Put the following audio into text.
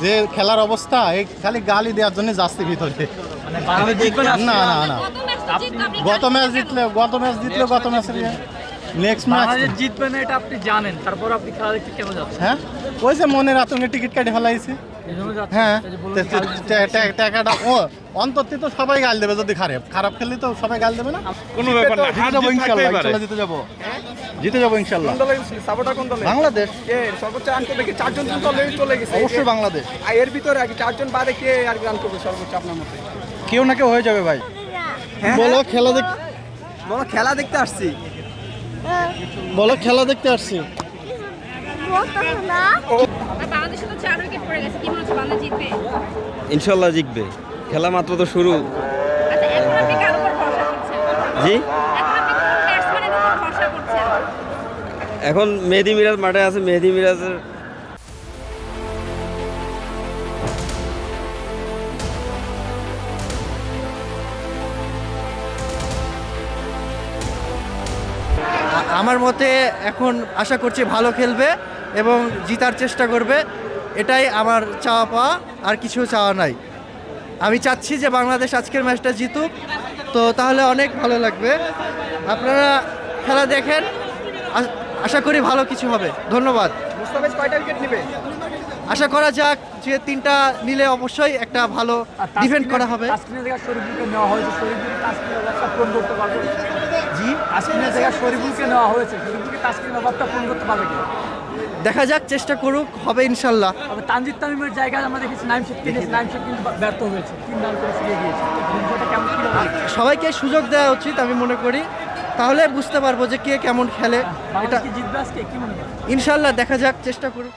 যে খেলার অবস্থা, এই খালি গালি দেওয়ার জন্য যাচ্ছে ভিতরে। না না না, গত ম্যাচ জিতলে গত ম্যাচের নেক্সট ম্যাচ জিতবে না এটা আপনি জানেন, তারপর আপনি খেলা দেখতে কেন যাচ্ছেন? হ্যাঁ, ওই যে মনের আতঙ্কে টিকিট কেটে ফেলাইছি। হ্যাঁ, টাকাটা ও অন্তত তো সবাই গাল দেবে, যদি খারাপ খেললে তো সবাই গাল দেবে না। কোনো ব্যাপার না, জিতে যাবো ইনশাল্লাহ, জিতে যাবো ইনশাল্লাহ। বাংলাদেশ সর্বোচ্চ রান করবে কি? 4 জন চলে গেছে অবশ্যই বাংলাদেশ। এর ভিতরে আর কি 4 জন বাদে কে আর রান করবে সর্বোচ্চ আপনার মতে? কেউ না কেউ হয়ে যাবে ভাই। বলো খেলা দেখ, বলো খেলা দেখতে আসছি। বলো খেলা দেখতে আসছি। বাংলাদেশে তো 4 উইকেট পড়ে গেছে, কি মনে হচ্ছে বাংলাদেশ জিতবে? ইনশাল্লাহ জিতবে, খেলা মাত্র তো শুরু। আচ্ছা, এখন আপনি কার উপর ভরসা করছেন? জি, এখন আপনি কোন ব্যাটসম্যানের উপর ভরসা করছেন? এখন মেহেদী মিরাজ মাঠে আছে, মেহেদী মিরাজের আমার মতে এখন আশা করছি ভালো খেলবে এবং জিতার চেষ্টা করবে, এটাই আমার চাওয়া পাওয়া, আর কিছু চাওয়া নাই। আমি চাচ্ছি যে বাংলাদেশ আজকের ম্যাচটা জিতুক, তো তাহলে অনেক ভালো লাগবে। আপনারা খেলা দেখেন, আশা করি ভালো কিছু হবে। ধন্যবাদ। মুস্তাফিজ কয়টা উইকেট নেবে? আশা করা যাক যে 3টা নিলে অবশ্যই একটা ভালো ডিফেন্ড করা হবে। তাসকিনের জায়গায় শরীফুলকে নেওয়া হয়েছে, শরীফুল তাসকিনের ব্যাপারটা পূরণ করতে পারবে? জি, তাসকিনের জায়গায় শরীফুলকে নেওয়া হয়েছে, শরীফুলকে তাসকিনের ব্যাপারটা পূরণ করতে পারবে কি? দেখা যাক, চেষ্টা করুক, হবে ইনশাল্লাহ। তবে তানজিদ তামিমের জায়গায় আমরা দেখেছি নাইম শেখ কিন্তু ব্যর্থ হয়েছে, 3 রান করে ফিরে গিয়েছে। বিষয়টা কেমন কি হবে? সবাইকে সুযোগ দেওয়া উচিত আমি মনে করি, তাহলে বুঝতে পারবো যে কে কেমন খেলে। এটা বাংলাদেশ কি জিতবে আজকে, কি মনে করেন? ইনশাল্লাহ দেখা যাক, চেষ্টা করুক।